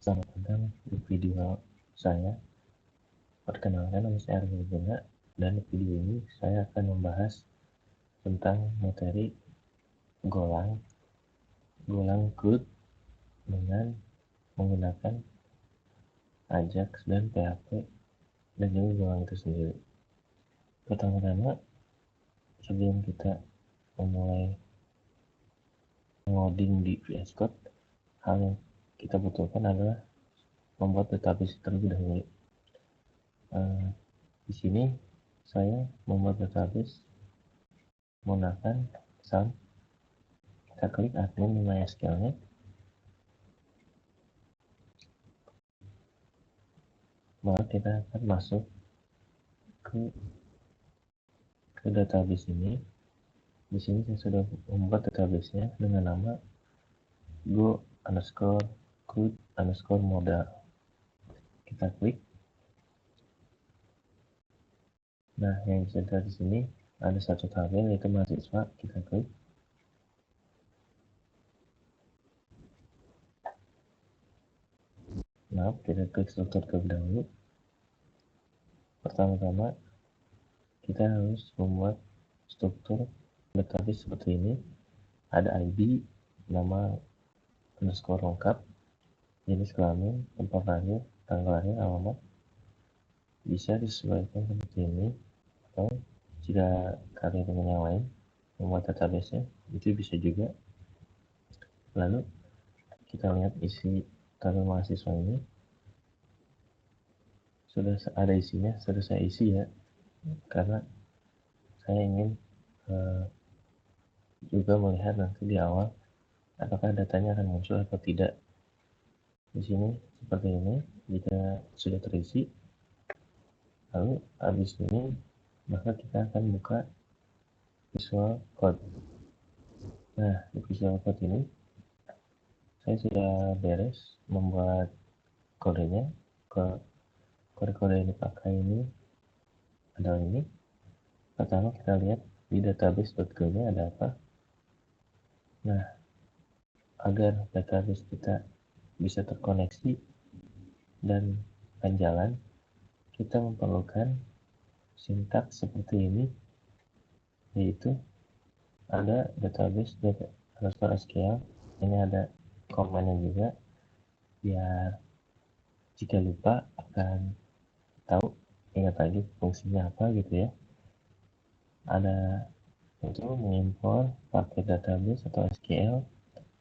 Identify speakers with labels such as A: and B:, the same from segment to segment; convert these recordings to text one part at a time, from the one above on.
A: Selamat datang di video saya. Perkenalkan, nama saya Argo Guna, dan di video ini saya akan membahas tentang materi golang CRUD dengan menggunakan Ajax dan PHP dan juga golang itu sendiri. Pertama-tama, sebelum kita memulai ngoding di VS Code, hal yang kita butuhkan adalah membuat database terlebih dahulu. Di sini saya membuat database menggunakan Sun. Kita klik admin MySQL-nya, baru kita akan masuk ke database ini. Di sini saya sudah membuat database-nya dengan nama go_crud_modal. Kita klik. Nah, yang bisa dilihat di sini ada satu tabel yaitu mahasiswa. Kita klik. Nah, kita klik struktur terlebih dahulu. Pertama-tama kita harus membuat struktur database seperti ini. Ada ID, nama underscore lengkap, jenis kelamin, tempat lahir, tanggal lahir, alamat. Bisa disesuaikan seperti ini, atau jika kalian dengan yang lain membuat database-nya, itu bisa juga. Lalu kita lihat isi tabel mahasiswa ini. Sudah ada isinya, sudah saya isi ya, karena saya ingin juga melihat nanti di awal apakah datanya akan muncul atau tidak. Di sini seperti ini, jika sudah terisi, lalu habis ini maka kita akan buka Visual Code. Nah, di Visual Code ini saya sudah beres membuat kodenya. Kode-kode yang dipakai ini adalah ini. Pertama kita lihat di database.go nya ada apa. Nah, agar database kita bisa terkoneksi dan jalan, kita memerlukan sintaks seperti ini, yaitu ada database.SQL. Ini ada komennya juga, biar jika lupa akan tahu, ingat lagi fungsinya apa gitu ya. Ada untuk mengimpor paket database atau SQL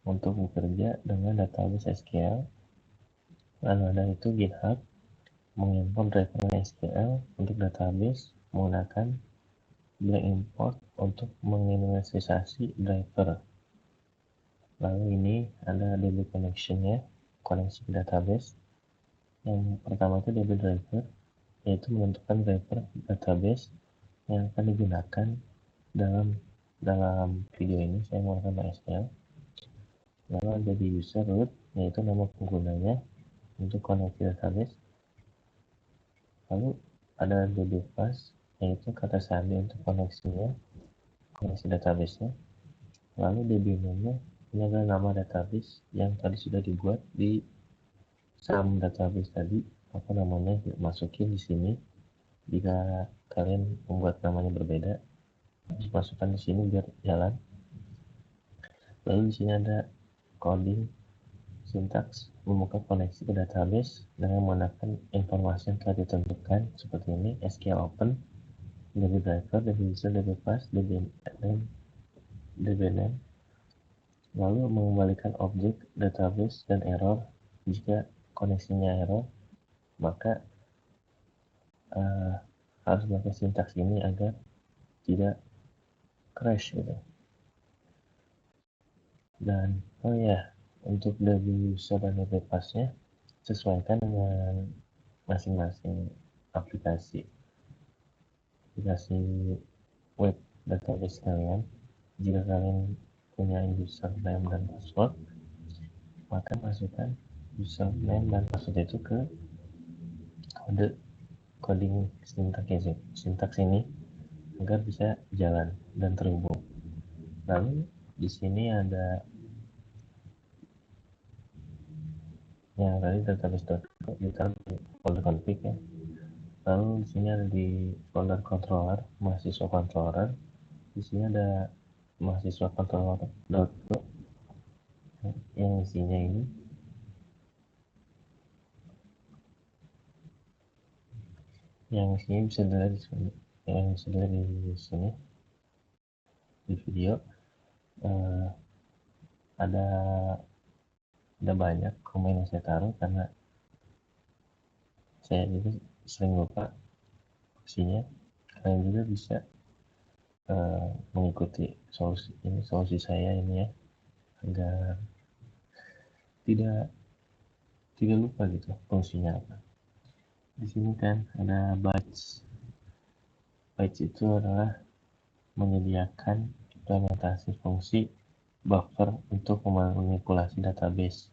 A: untuk bekerja dengan database SQL. Lalu ada itu GitHub, mengimpor driver SQL untuk database menggunakan blank import untuk menginisialisasi driver. Lalu ini ada DB connection-nya, koneksi ke database. Yang pertama itu DB driver, yaitu menentukan driver database yang akan digunakan dalam video ini. Saya menggunakan MySQL. Lalu ada di user root, yaitu nama penggunanya untuk koneksi database. Lalu ada DB pass, yaitu kata sandi untuk koneksi database-nya. Lalu DB name-nya, ini adalah nama database yang tadi sudah dibuat di SAM database tadi. Apa namanya masukin di sini. Jika kalian membuat namanya berbeda, masukkan di sini biar jalan. Lalu di sini ada coding sintaks membuka koneksi ke database dengan menggunakan informasi yang telah ditentukan seperti ini: SQL open, DB driver, DB user, DB pass, DB name. Lalu mengembalikan objek database dan error. Jika koneksinya error, maka harus pakai sintaks ini agar tidak crash gitu. Dan oh ya, untuk DB user dan DB pass-nya sesuaikan dengan masing-masing aplikasi web database kalian. Jika kalian punya username dan password, maka masukkan username dan password itu ke coding sintaks ini agar bisa jalan dan terhubung. Lalu di sini ada yang tadi database.co ditaruh di folder config ya. Lalu di sini ada di folder controller, mahasiswa controller. Di sini ada mahasiswa controller.co yang isinya ini. Yang isinya bisa dilihat di sini. Yang bisa dilihat di sini di video. Ada banyak komen yang saya taruh karena saya juga sering lupa fungsinya. Kalian juga bisa mengikuti solusi saya ini ya, agar tidak lupa gitu fungsinya apa. Di sini kan ada batch. Batch itu adalah menyediakan implementasi fungsi buffer untuk memanipulasi database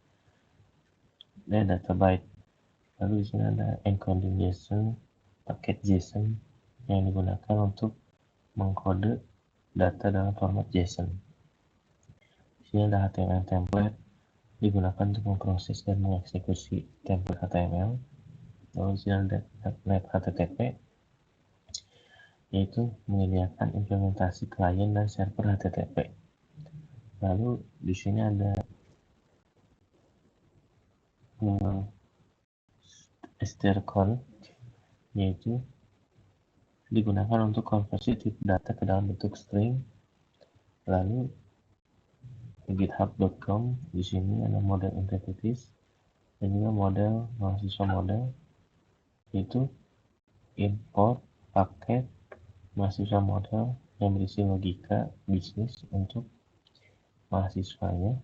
A: dan data byte. Lalu di sini ada encoding JSON, paket JSON yang digunakan untuk mengkode data dalam format JSON. Di sini ada HTML template digunakan untuk memproses dan mengeksekusi template HTML. Lalu di sini ada net HTTP, yaitu menyediakan implementasi klien dan server HTTP. Lalu di sini ada strcon, yaitu digunakan untuk konversi tipe data ke dalam bentuk string. Lalu github.com, di sini ada model entities dan juga model mahasiswa model, yaitu import paket mahasiswa model yang berisi logika bisnis untuk mahasiswanya.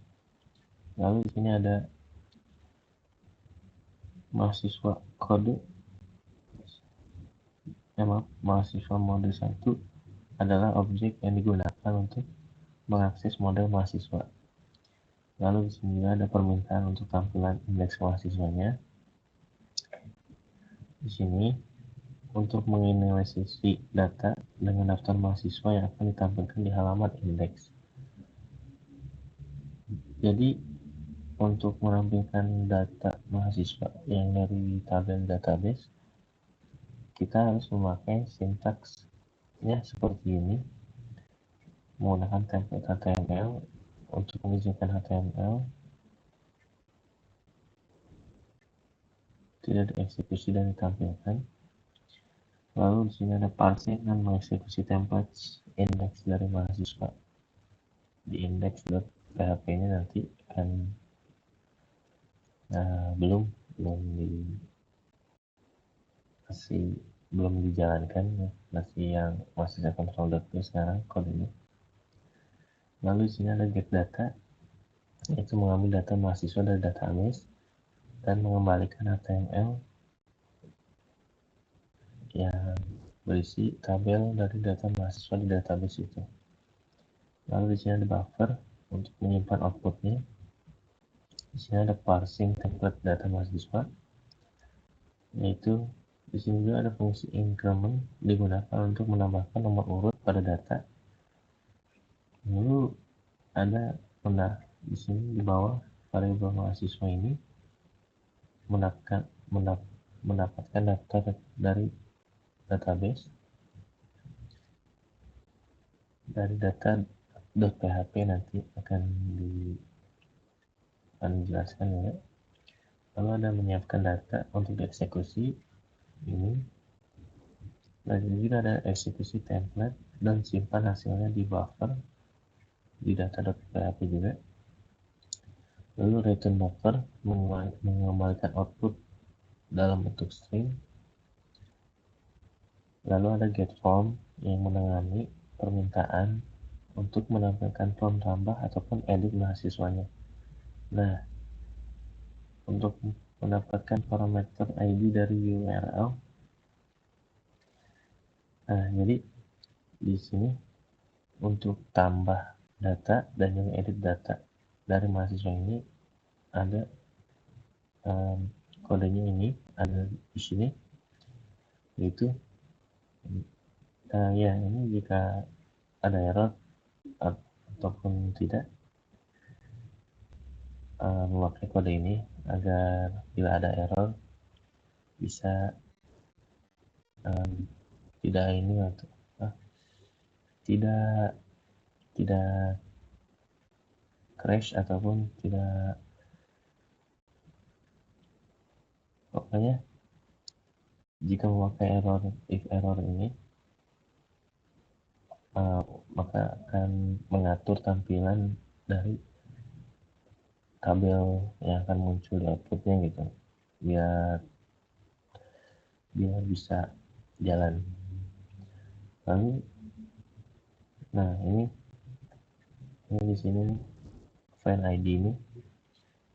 A: Lalu di sini ada mahasiswa kode, mahasiswa mode 1 adalah objek yang digunakan untuk mengakses model mahasiswa. Lalu di sini juga ada permintaan untuk tampilan indeks mahasiswanya. Di sini untuk menganalisis data dengan daftar mahasiswa yang akan ditampilkan di halaman indeks. Jadi untuk menampilkan data mahasiswa yang dari tabel database, kita harus memakai sintaksnya seperti ini, menggunakan template HTML untuk mengizinkan HTML tidak dieksekusi dan ditampilkan. Lalu di sini ada parsing dan mengeksekusi template indeks dari mahasiswa. Di index.php ini nanti akan belum dijalankan ya, masih saya control.p sekarang kodenya. Lalu di sini ada get data, yaitu mengambil data mahasiswa dari database dan mengembalikan HTML yang berisi tabel dari data mahasiswa di database itu. Lalu di sini ada buffer untuk menyimpan outputnya. Di sini ada parsing template data mahasiswa, yaitu di sini juga ada fungsi increment digunakan untuk menambahkan nomor urut pada data. Lalu ada di sini di bawah variabel mahasiswa ini mendapatkan daftar dari database dari data.php, nanti akan dijelaskan ya. Lalu ada menyiapkan data untuk dieksekusi ini. Lalu juga ada eksekusi template dan simpan hasilnya di buffer di data.php juga. Lalu return buffer mengembalikan output dalam bentuk string. Lalu ada get form yang menangani permintaan untuk menampilkan form tambah ataupun edit mahasiswanya. Nah, untuk mendapatkan parameter ID dari URL, jadi di sini untuk tambah data dan juga edit data dari mahasiswa ini ada kodenya, ini ada di sini, yaitu ya ini jika ada error ataupun tidak, memakai kode ini agar bila ada error bisa tidak ini atau tidak tidak crash ataupun tidak, pokoknya jika memakai if error ini maka akan mengatur tampilan dari tabel yang akan muncul di outputnya gitu, biar bisa jalan. Lalu nah ini di sini file ID ini,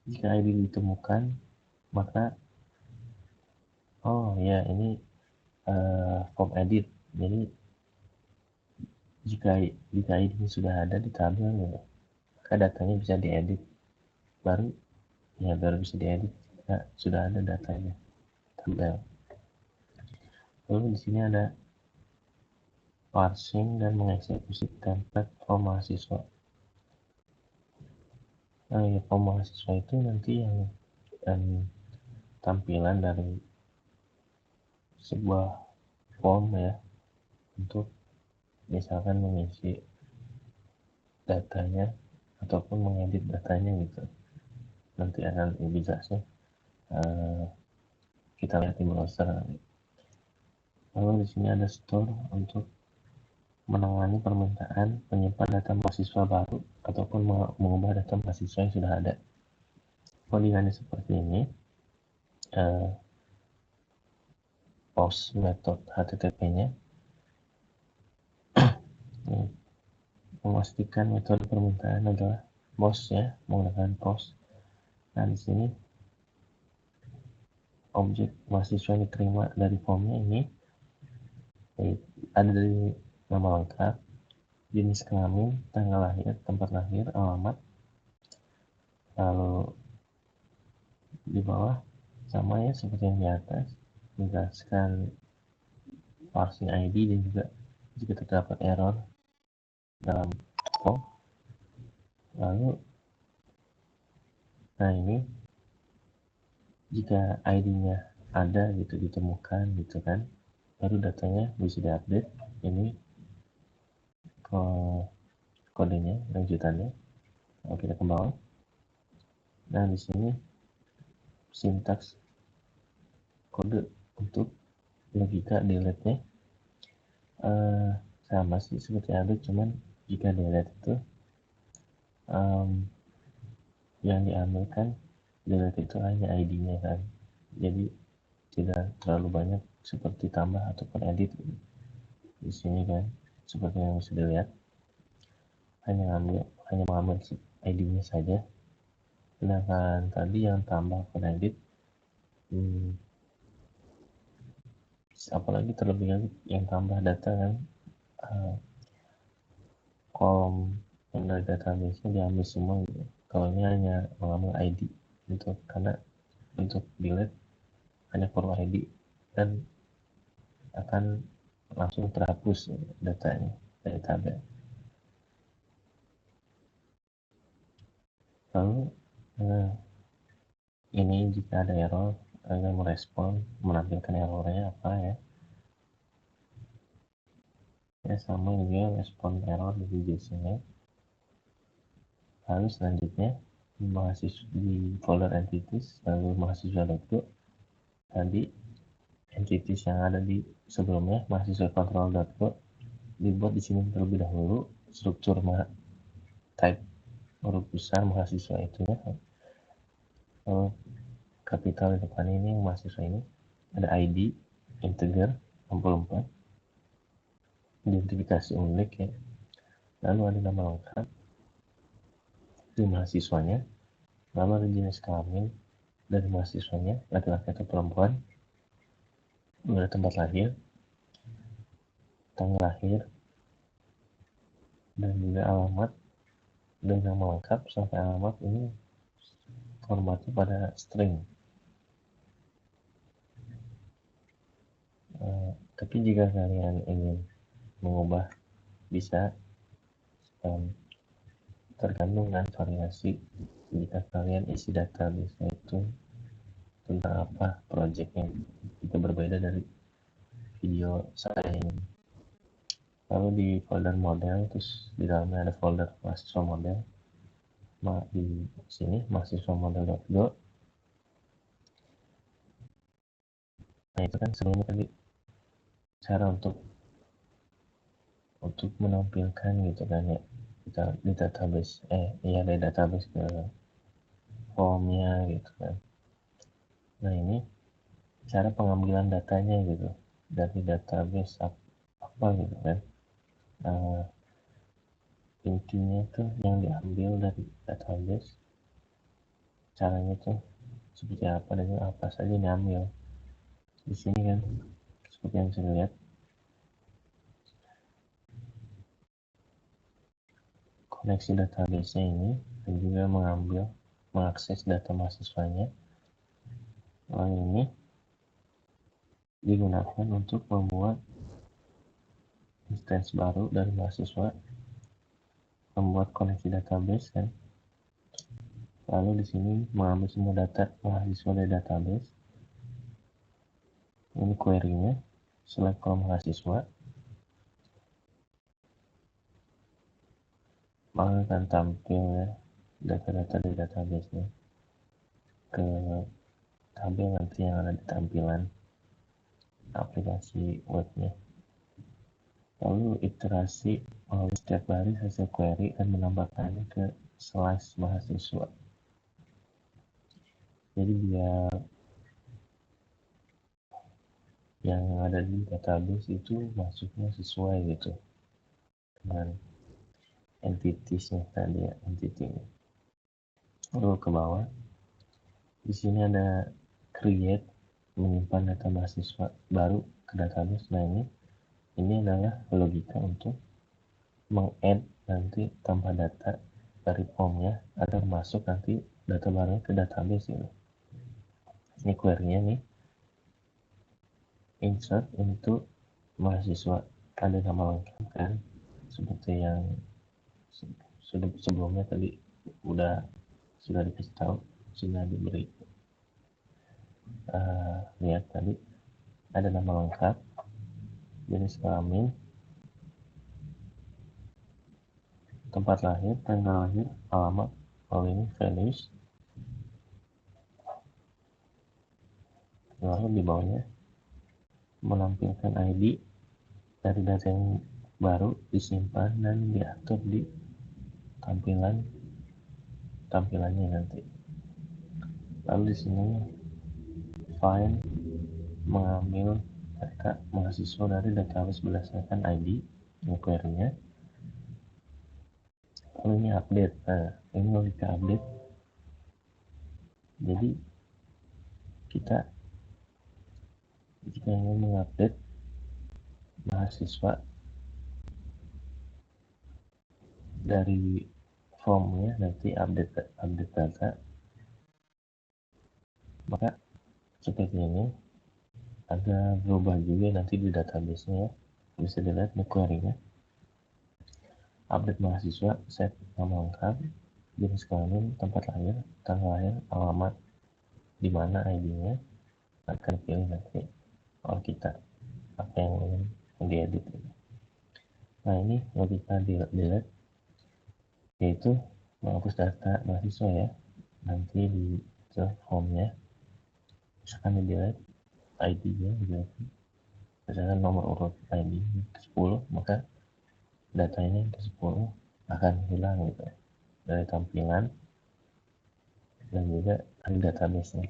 A: jika ID ditemukan maka ya ini form edit. Jadi jika ID sudah ada di tabel ya, maka datanya bisa diedit, baru bisa diedit jika sudah ada datanya tabel. Lalu di sini ada parsing dan mengeksekusi template form mahasiswa. Form mahasiswa itu nanti yang tampilan dari sebuah form ya, untuk misalkan mengisi datanya ataupun mengedit datanya gitu. Nanti akan lebih jelasnya kita lihat di browser. Lalu di sini ada store untuk menangani permintaan penyimpan data mahasiswa baru ataupun mengubah data mahasiswa yang sudah ada. Codingannya seperti ini. Post metode HTTP-nya memastikan metode permintaan adalah post ya, menggunakan post. Nah di sini objek mahasiswa yang diterima dari formnya ini ada dari nama lengkap, jenis kelamin, tanggal lahir, tempat lahir, alamat. Lalu di bawah sama ya seperti yang di atas, menjelaskan parsing ID dan juga jika terdapat error dalam form. Lalu nah ini jika ID-nya ada gitu, ditemukan gitu kan, baru datanya bisa diupdate. Ini kodenya, lanjutannya. Kalau kita ke bawah, nah di sini sintaks kode untuk logika delete-nya sama sih seperti update, cuman jika delete itu yang diambilkan delete itu hanya ID-nya kan, jadi tidak terlalu banyak seperti tambah ataupun edit di sini kan, seperti yang bisa dilihat hanya mengambil ID-nya saja. Sedangkan tadi yang tambah ataupun edit apalagi terlebih lagi yang tambah data kan, kolom yang dari database-nya diambil semua gitu. Kalau ini hanya mengambil ID untuk, karena untuk delete hanya form ID dan akan langsung terhapus datanya dari tabel. Lalu ini jika ada error akan merespon, menampilkan errornya apa ya. Sama juga respon error di JSON-nya. Lalu selanjutnya di folder entities, lalu mahasiswa.go, tadi entities yang ada di sebelumnya mahasiswa control.go dibuat di sini terlebih dahulu. Struktur type huruf besar mahasiswa itu ya, kapital di depan ini mahasiswa ini, ada ID integer 64, identifikasi unik ya, lalu ada nama lengkap dari mahasiswanya, lalu ada jenis kelamin dari mahasiswanya, laki-laki atau perempuan, ada tempat lahir, tanggal lahir, dan juga alamat dan nama lengkap sampai alamat ini formatnya pada string. Tapi jika kalian ingin mengubah bisa, tergantung dengan variasi jika kalian isi database itu tentang apa projectnya, itu berbeda dari video saya ini. Lalu di folder model, terus di dalamnya ada folder mahasiswa model. Di sini mahasiswa model.go. Nah itu kan sebelumnya tadi cara untuk menampilkan gitu kan ya, kita di database dari database ke formnya gitu kan. Nah ini cara pengambilan datanya gitu dari database apa gitu kan. Intinya tuh yang diambil dari database, caranya tuh seperti apa dan apa saja yang diambil. Di sini kan seperti yang bisa lihat, koneksi database-nya ini dan juga mengakses data mahasiswanya. Lalu ini digunakan untuk membuat instance baru dari mahasiswa, membuat koneksi database kan. Lalu di sini mengambil semua data mahasiswa dari database. Ini query-nya, select from mahasiswa. Maka akan tampil ya data-data dari database-nya ke tabel nanti yang ada di tampilan aplikasi webnya. Lalu iterasi melalui setiap baris hasil query dan menambahkannya ke slash mahasiswa. Jadi biar yang ada di database itu masuknya sesuai gitu dengan entitiesnya tadi ya, entity-nya. Lalu ke bawah, di sini ada create, menyimpan data mahasiswa baru ke database. Nah ini adalah logika untuk meng-add nanti tambah data dari formnya agar masuk nanti data barunya ke database ini. Ini query-nya nih, insert untuk mahasiswa, ada nama lengkap kan, seperti yang sebelumnya tadi sudah dikasih tahu, sudah diberi lihat tadi, ada nama lengkap, jenis kelamin, tempat lahir, tanggal lahir, alamat, lalu ini values. Lalu di bawahnya menampilkan ID dari data yang baru disimpan dan diatur di tampilannya nanti. Lalu di sini find, mengambil data mahasiswa dari database berdasarkan ID, ini query-nya. Lalu ini update, ini logika update. Jadi kita jika ingin mengupdate mahasiswa dari formnya, nanti update data, maka seperti ini. Ada berubah juga nanti di database-nya ya. Bisa dilihat di query-nya. Update mahasiswa, set nama lengkap, jenis kelamin, tempat lahir, tanggal lahir, alamat, di mana ID-nya, akan pilih nanti oleh kita apa yang ingin diedit. Nah ini logika delete, yaitu menghapus data mahasiswa ya, nanti di formnya misalkan di delete ID-nya gitu, misalkan nomor urut ID 10, maka data ini ke 10 akan hilang gitu dari tampilan dan juga dari database-nya.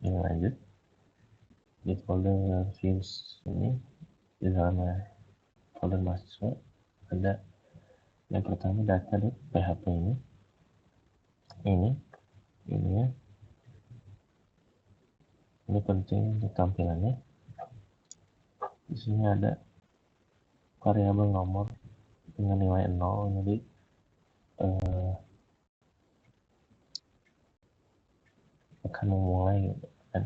A: Ini lanjut di folder views ini, di dalam folder mahasiswa ada yang pertama data.php ini ya, ini penting untuk tampilannya. Di sini ada variabel nomor dengan nilai 0, jadi akan memulai gitu kan.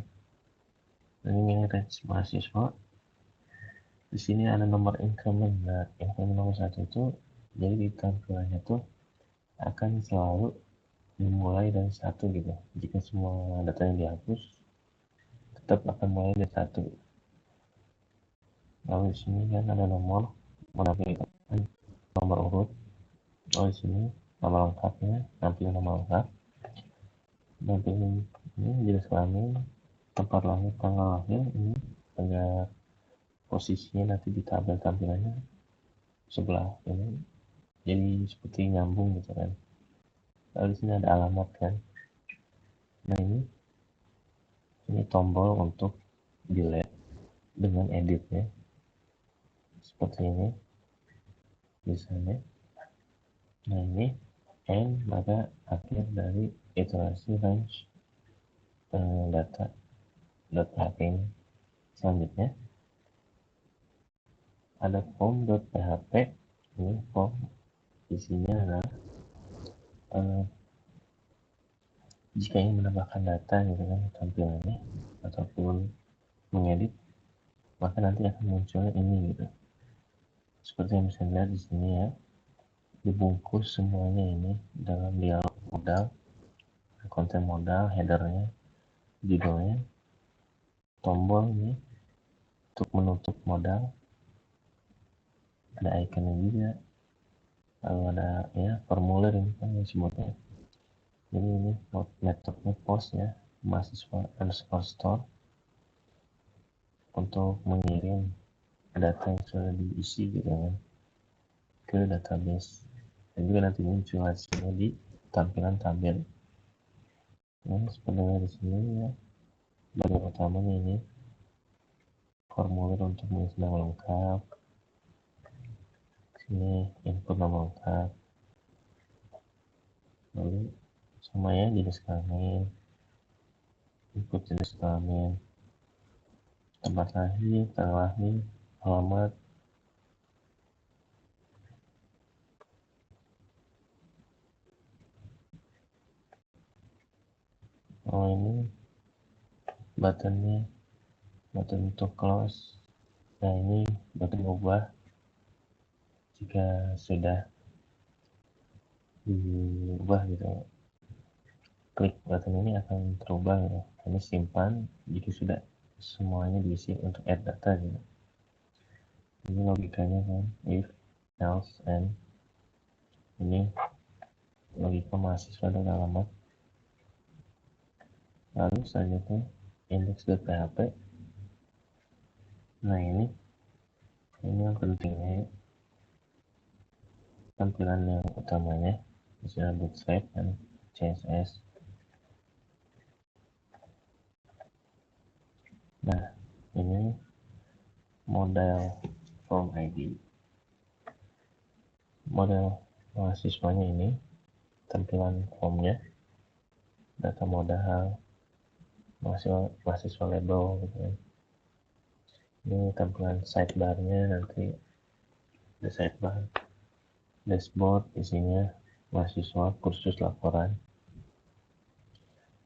A: Ini range mahasiswa. Di sini ada nomor increment. Nah, increment nomor 1 itu jadi di tampilannya tuh akan selalu dimulai dari satu gitu. Jika semua datanya dihapus, tetap akan mulai dari satu. Lalu di sini kan ada nomor menampilkan nomor urut. Lalu di sini nama lengkapnya, nampilin nama lengkap, nampilin ini jenis kelamin, tempat lahir, tanggal lahir ini agar posisinya nanti di tabel tampilannya sebelah ini jadi seperti nyambung gitu kan. Lalu di sini ada alamat kan. Nah ini tombol untuk delete dengan editnya seperti ini misalnya. Nah ini end, maka akhir dari iterasi range data .php ini. Selanjutnya ada form.php. Ini form isinya adalah jika ingin menambahkan data gitu kan tampilannya ataupun mengedit, maka nanti akan munculnya ini gitu. Seperti yang bisa dilihat di sini ya, dibungkus semuanya ini dalam dialog modal, konten modal, headernya, judulnya, tombol ini untuk menutup modal, ada ikonnya juga, lalu ada ya formulir ini kan disebutnya. Jadi ini metodenya post ya, mahasiswa underscore store untuk mengirim data yang sudah diisi gitu kan ke database, dan juga nanti muncul hasilnya di tampilan tabel. Nah, seperti di sini ya, bagian utamanya ini formulir untuk mengisi nama lengkap, sini input nama lengkap, lalu sama ya jenis kelamin, input jenis kelamin, tempat lahir, tanggal lahir, alamat. Oh ini buttonnya, button untuk close. Nah ini button ubah jika sudah diubah gitu, klik button ini akan terubah ya. Ini simpan jika sudah semuanya diisi untuk add data gitu. Ini logikanya kan, if, else, and. Ini logika mahasiswa dan alamat. Lalu selanjutnya index.php. Nah ini yang pentingnya ya, tampilan yang utamanya misalnya bootstrap dan CSS. Nah ini model form ID, model mahasiswanya ini, tampilan formnya, data modal, mahasiswa label gitu kan. Ini tampilan sidebarnya, nanti di sidebar dashboard isinya mahasiswa kursus laporan.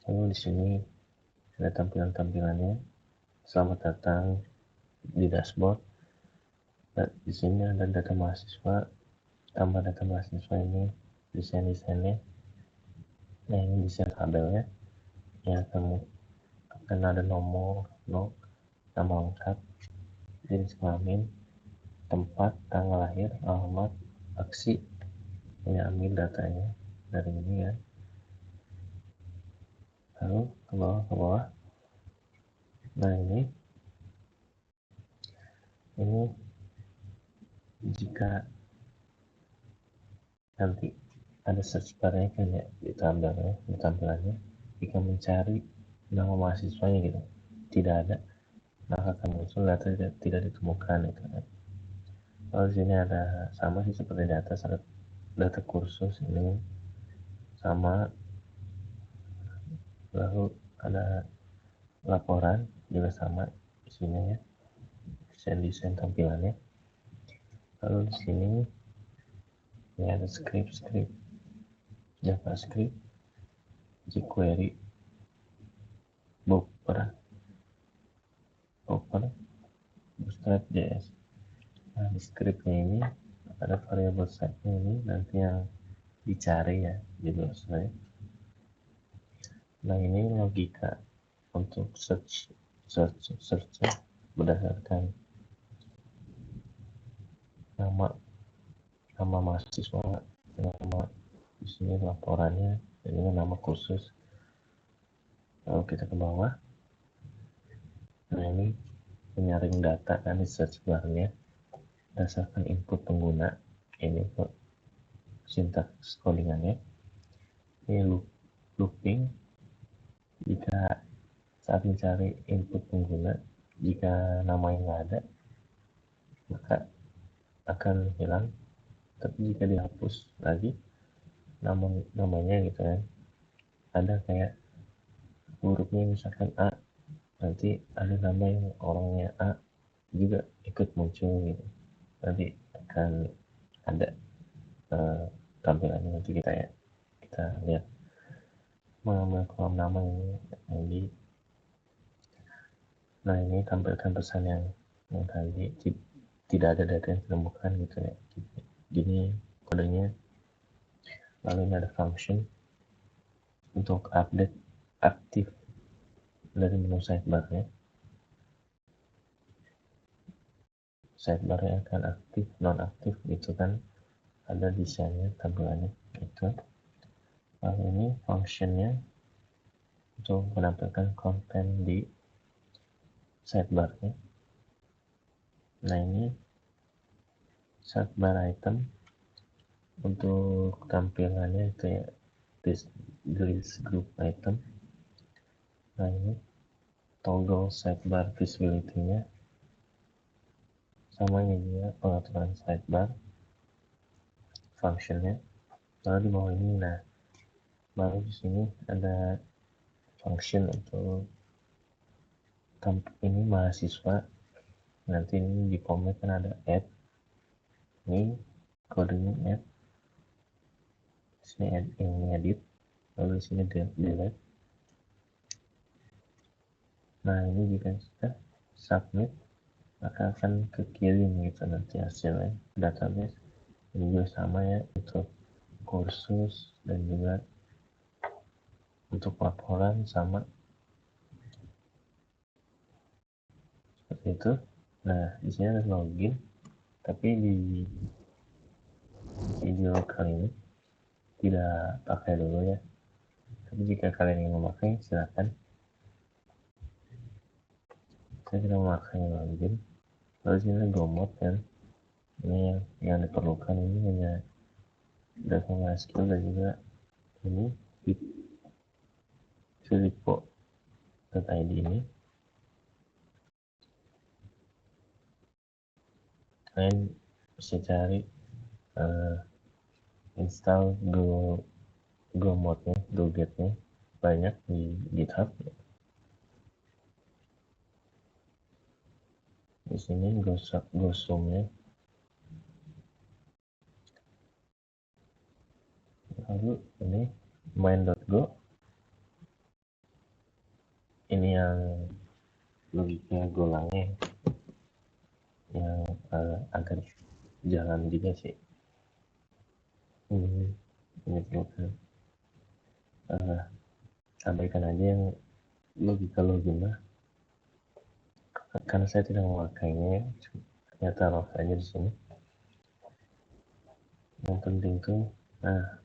A: Lalu di sini ada tampilan-tampilannya, selamat datang di dashboard. Di sini ada data mahasiswa, tambah data mahasiswa ini, desain-desainnya. Nah ini desain tabelnya yang akan ada nomor, nama lengkap, jenis kelamin, tempat, tanggal lahir, alamat, aksi. Ini ambil datanya dari ini ya. Lalu ke bawah. Nah ini jika nanti ada search barnya kan ya di tampilannya, jika mencari nama mahasiswanya gitu tidak ada, maka akan muncul data tidak ditemukan gitu kan. Lalu sini ada sama sih seperti data kursus ini sama. Lalu ada laporan juga sama isinya ya, desain tampilannya. Lalu di sini ini ada script JavaScript, jQuery, Bootstrap, Bootstrap.js. Nah di scriptnya ini ada variabel setnya ini nanti yang dicari ya, judul saya Nah, ini logika untuk search berdasarkan nama mahasiswa, nama di sini laporannya, ini nama kursus. Lalu kita ke bawah. Nah, ini menyaring data kan di search bar-nya berdasarkan input pengguna. Ini kok sintaks codingannya. Ini looping jika saat mencari input pengguna, jika nama yang nggak ada maka akan hilang, tapi jika dihapus lagi namanya gitu kan, ada kayak hurufnya misalkan A, nanti ada nama yang orangnya A juga ikut muncul gitu, nanti akan ada tampilannya. Nanti kita lihat mengambil kolom nama yang di. Nah, ini tampilkan pesan yang tadi tidak ada data yang ditemukan gitu ya, gini kodenya. Lalu ini ada function untuk update aktif dari menu sidebar-nya. Sidebar-nya akan aktif, non-aktif gitu kan, ada desainnya, tampilannya itu. Lalu ini functionnya untuk menampilkan konten di sidebar-nya. Nah, ini sidebar item untuk tampilannya itu ya, this group item. Nah, ini toggle sidebar visibility-nya, sama ini juga pengaturan sidebar functionnya. Lalu di bawah ini, nah baru di sini ada function untuk ini mahasiswa. Nanti ini di formnya kan ada add, ini kodenya add, sini add, ini edit, lalu di sini delete. Nah, ini jika kita submit maka akan kekirim gitu nanti hasilnya ke database. Ini juga sama ya untuk kursus dan juga untuk laporan sama seperti itu. Nah, di sini ada login, tapi di video kali ini tidak pakai dulu ya, tapi jika kalian ingin memakai silakan. Saya tidak memakai login. Lalu sini ada gomot kan, ini yang diperlukan ini hanya data skill dan juga ini filipo.id ini. Kalian bisa cari install gomotnya, dogetnya banyak di GitHub. Di sini gosumnya. Lalu ini main.go, ini yang logika golangnya yang agak jalan juga sih. Ini perlukan abaikan aja yang logika login lah, karena saya tidak memakainya, ya taruh aja di sini. Yang penting tuh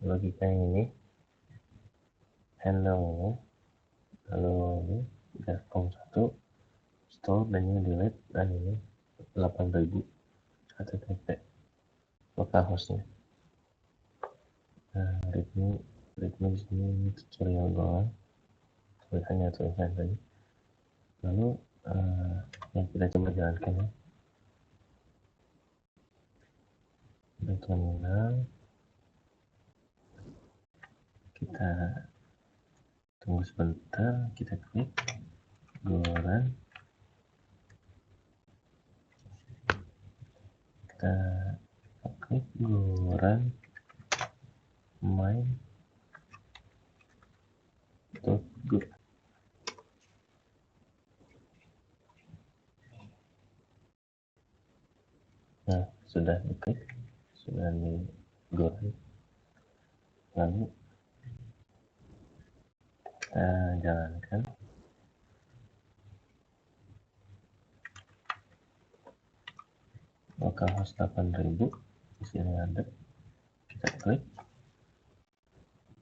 A: logika yang ini, handle ini, lalu ini form 1 store dan ini delete, dan ini 8000 HTTP localhostnya. Nah, readme di sini tutorial doang, tulisan tadi. Lalu yang kita coba jalankan ya, di terminal kita tunggu sebentar, kita klik goran, kita klik goran main.go. Nah, sudah diklik, sudah di goran. Lalu kita jalankan. Localhost 8000 di sini ada, kita klik.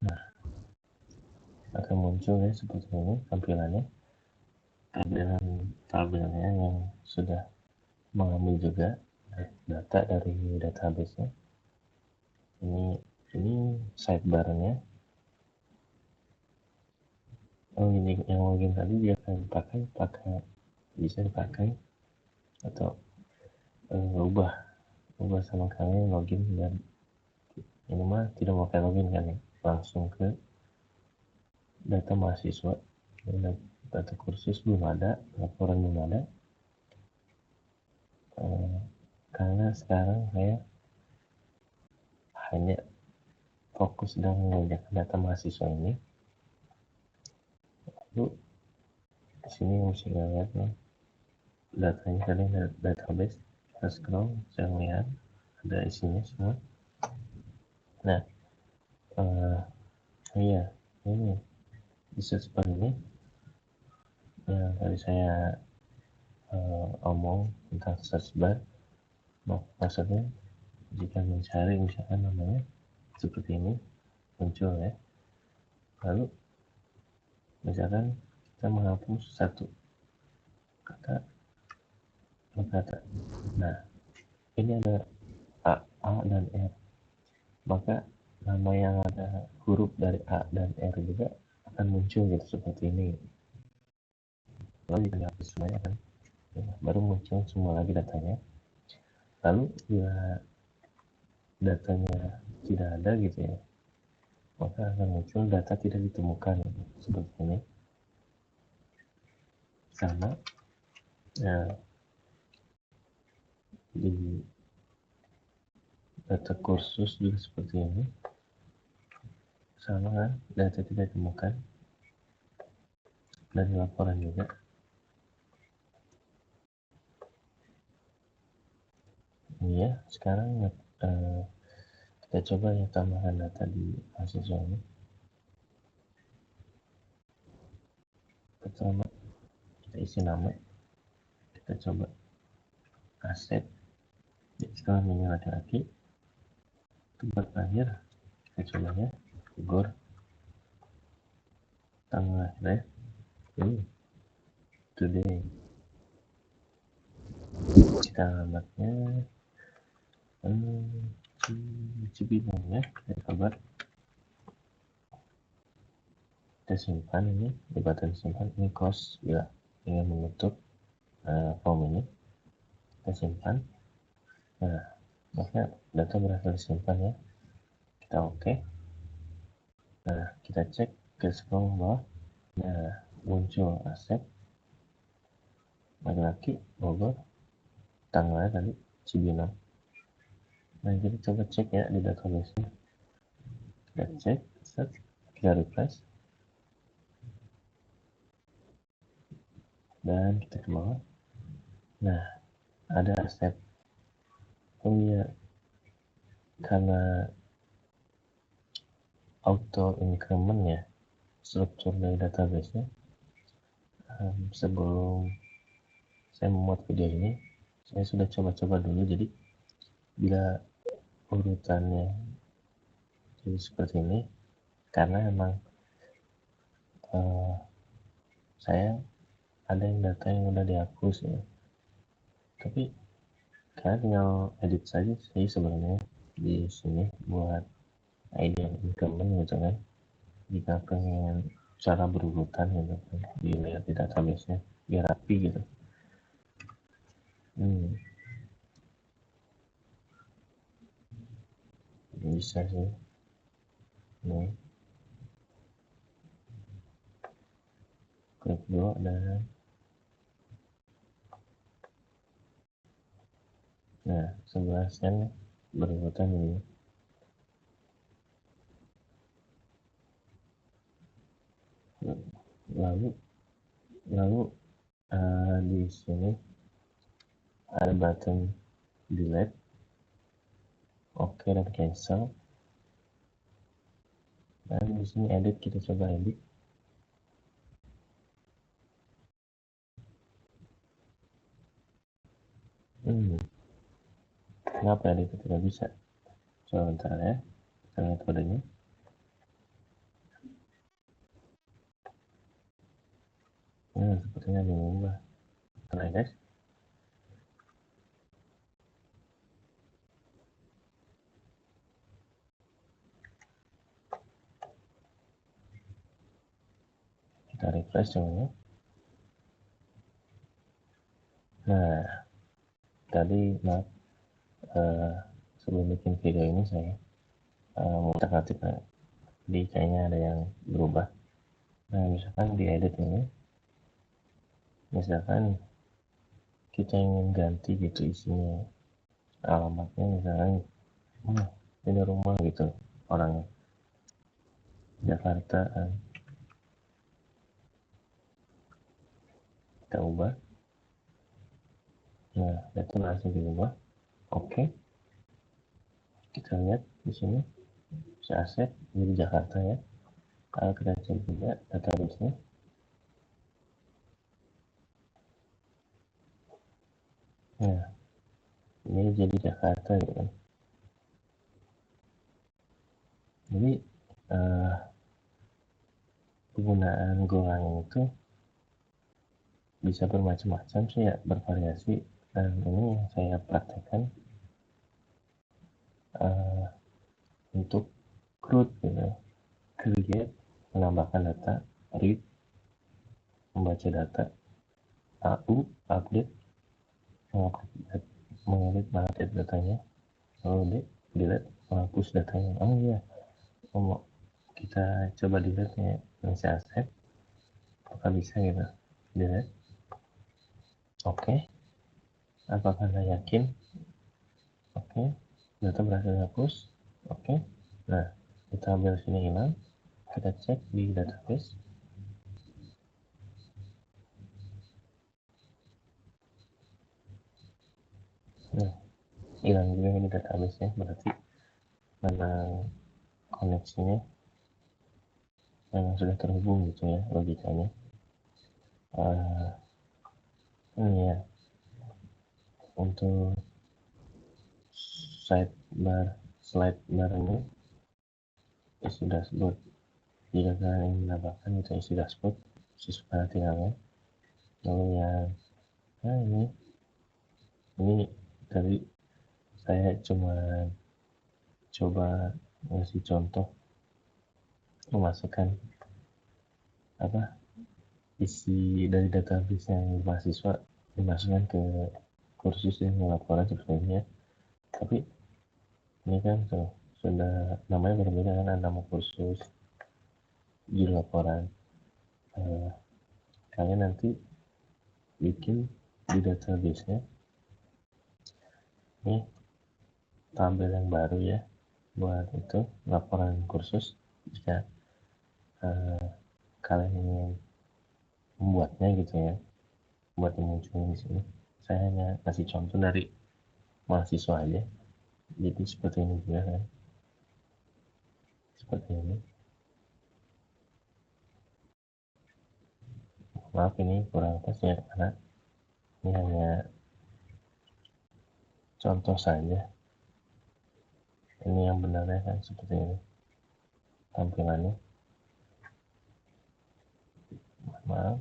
A: Nah, akan muncul ya seperti ini tampilannya, tampilan tabelnya yang sudah mengambil juga data dari database-nya. Ini sidebar-nya. Oh, ini yang login tadi dia akan bisa dipakai atau ubah sama kalian login, dan ini mah tidak mau pakai login kan ya, langsung ke data mahasiswa. Ini data kursus belum ada, laporan belum ada, karena sekarang saya hanya fokus sedang mengerjakan data mahasiswa ini. Lalu di sini bisa lihat nih datanya tadi, database. Kita scroll, saya lihat ada isinya semua. Nah, iya, ini bisa seperti ini yang tadi saya omong tentang search bar. Maksudnya jika mencari misalkan namanya seperti ini muncul ya, lalu misalkan kita menghapus satu kata, nah ini ada A dan R, maka nama yang ada huruf dari A dan R juga akan muncul gitu seperti ini. Lalu jika dihapus semuanya kan ya, baru muncul semua lagi datanya. Lalu bila datanya tidak ada gitu ya, maka akan muncul data tidak ditemukan gitu, seperti ini. Sama ya, di data kursus juga seperti ini, sama kan, data tidak ditemukan. Dan laporan juga. Iya, sekarang kita coba ya tambahkan data di mahasiswa ini. Pertama kita isi nama, kita coba aset, setelah ini laki-laki, tempat lahir kita coba ya Bogor, tanggal lahir today, kita alamatnya Cibinong ya, kita kabar, kita simpan ini di button simpan. Ini close bila ingin menutup form ini, kita simpan. Nah, maka data berhasil disimpan ya, kita oke. Nah, kita cek ke scroll bawah. Nah, muncul aset laki-laki Bogor, tanggalnya tadi Cibinong. Nah, jadi coba cek ya di database nya, kita cek, kita refresh, dan kita ke bawah. Nah, ada aset. Oh iya, karena auto increment ya struktur dari database nya, sebelum saya membuat video ini saya sudah coba-coba dulu, jadi bila urutannya jadi seperti ini karena emang saya ada yang data yang udah dihapus ya, tapi kalian tinggal edit saja sih sebenarnya di sini buat ID increment gitu kan, jika pengen cara berurutan gitu kan, dilihat di database nya biar rapi gitu. Bisa sih nih, klik dulu dan nah 11 kan berurutan ini. Lalu di sini ada button delete, oke, dan cancel. Dan di sini edit, kita coba edit. Kenapa ya itu tidak bisa? Coba bentar ya, kita lihat kodenya. Sepertinya diubah. Bentar ya guys. Kita refresh semuanya. Nah, tadi maaf, sebelum bikin video ini saya mau atik jadi kayaknya ada yang berubah. Nah, misalkan di edit ini, misalkan kita ingin ganti gitu isinya, alamatnya misalkan ini rumah gitu orangnya Jakarta, kita ubah. Nah, itu langsung diubah. Oke, kita lihat di sini saya aset jadi Jakarta ya. Kalau kita cek juga database-nya, nah ini jadi Jakarta gitu kan. Jadi penggunaan Golang itu bisa bermacam-macam sih ya, bervariasi, dan ini yang saya praktekkan untuk CRUD gitu, create, menambahkan data, read, membaca data, AU, update, mengedit datanya, lalu delete, menghapus datanya. Oh iya, kita coba delete ya, saya aset, apakah bisa gitu, delete. Oke, apakah Anda yakin? Oke, data berhasil dihapus. Oke, nah kita ambil sini hilang, kita cek di database. Nah, hilang juga ini database nya, berarti memang koneksinya memang sudah terhubung gitu ya logikanya. Ini ya, untuk slide bar ini isi dashboard. Jika kalian ingin menambahkan itu isi dashboard, sesuai tinggalnya. Lalu yang ini tadi saya cuma coba ngasih contoh memasukkan isi dari database yang mahasiswa dimasukkan ke kursus yang laporan seperti ini ya. Tapi ini kan sudah namanya berbeda kan, ada nama kursus, judul laporan. Kalian nanti bikin di database nya ini tabel yang baru ya, buat itu laporan kursus. Jika kalian ingin membuatnya gitu ya, buat yang muncul di sini, saya hanya kasih contoh dari mahasiswa aja. Jadi seperti ini juga kan, seperti ini. Maaf ini kurang pas ya, karena ini hanya contoh saja. Ini yang benarnya kan seperti ini tampilannya. Maaf.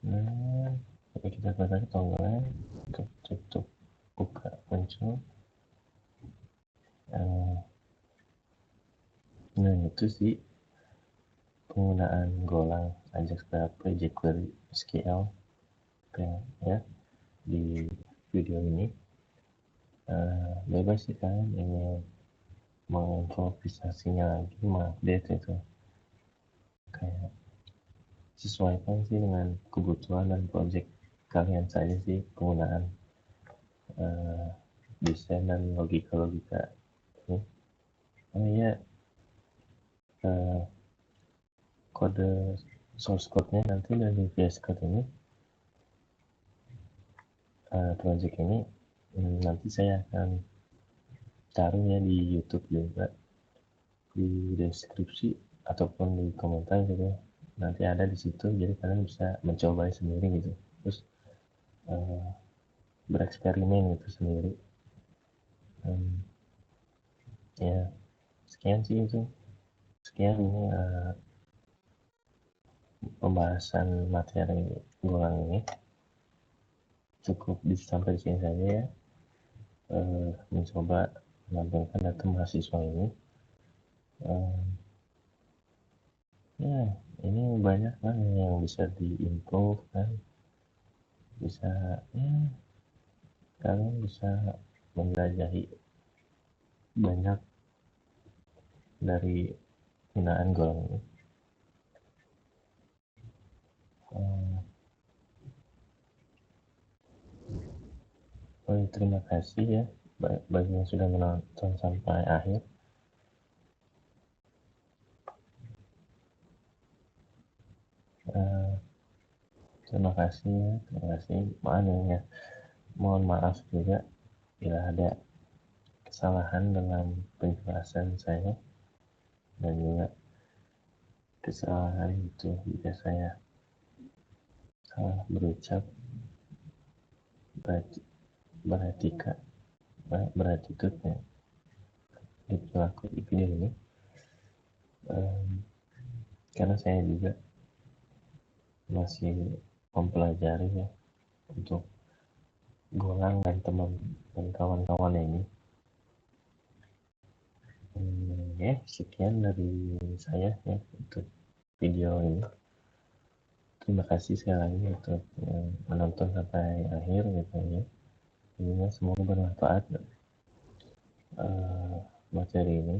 A: Nah, kita klik tombol tutup, buka, muncul. Nah itu sih penggunaan Golang, Ajax PHP, jQuery, SQL ya di video ini. Bebas sih kalian ingin mengimprovisasinya lagi, mengupdate itu kayak sesuaikan sih dengan kebutuhan dan project kalian saja sih penggunaan desain dan logika ini. Oh iya, kode source code-nya nanti dari VS Code ini, project ini nanti saya akan taruh ya di YouTube juga, di deskripsi ataupun di komentar gitu ya. Nanti ada di situ, jadi kalian bisa mencoba sendiri gitu. Terus bereksperimen gitu sendiri. Ya sekian sih itu, sekian ini pembahasan materi Golang ini, cukup sampai di sini saja ya. Mencoba menampilkan data mahasiswa ini. Ya ini banyak kan yang bisa diimprove kan, bisa ya kalian bisa menjelajahi banyak dari penggunaan Golang ini. Terima kasih ya bagi yang sudah menonton sampai akhir. Terima kasih ya, terima kasih. Mohon maaf juga bila ada kesalahan dalam penjelasan saya, dan juga kesalahan itu jika saya salah berucap, berattitude ya di pelaku video ini. Karena saya juga masih mempelajari ya untuk Golang dan teman dan kawan-kawan ini. Ya sekian dari saya ya untuk video ini. Terima kasih sekali lagi untuk menonton sampai akhir gitu ya. Jadi semoga bermanfaat materi ini.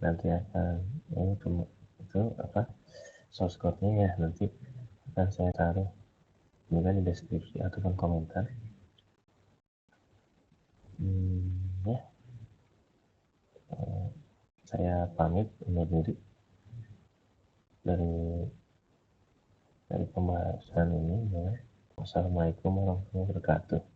A: Nanti akan itu apa source code-nya ya nanti akan saya taruh juga di deskripsi ataupun komentar. Ya saya pamit undur diri dari pembahasan ini ya. Wassalamualaikum warahmatullahi wabarakatuh.